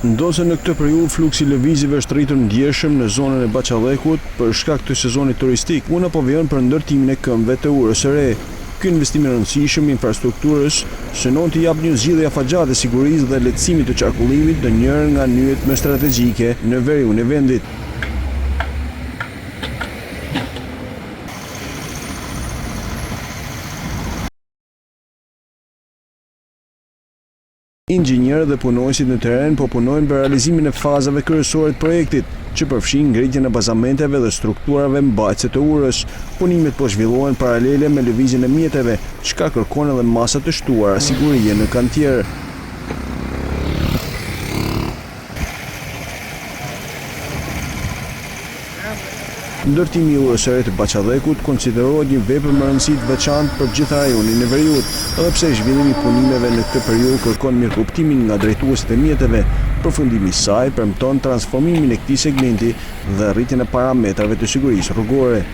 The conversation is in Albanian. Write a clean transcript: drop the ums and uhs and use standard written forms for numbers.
Ndonse në këtë periudhë fluksi i lëvizjeve është rritur ndjeshëm në zonën e Bachallekut për shkak të sezonit turistik, UNA po vjen për ndërtimin e këmbëve të urës së re. Ky investim i rëndësishëm i infrastrukturës synon të japë një zgjidhje afatgjate sigurisë dhe lehtësimit të qarkullimit në njërë nga nyjet më strategjike në veriun e vendit. Inxhinierët dhe punonësit në teren po punojnë për realizimin e fazave kryesore të projektit, që përfshin ngritjen e bazamenteve dhe strukturave mbajtëse të urës. Punimet po zhvillohen paralele me lëvizjen e mjeteve, çka kërkon edhe masa të shtuara sigurie në kantier. Ndërtimi i urës së re të Bachallekut konsiderohet një vepër me rëndësi të veçantë për gjithë rajonin e Veriut, edhe pse zhvillimi i punimeve në këtë periudhë kërkon mirëkuptimin nga drejtuesit e mjeteve. Përfundimi i saj premton transformimin e këtij segmenti dhe rritjen e parametrave të sigurisë rrugore.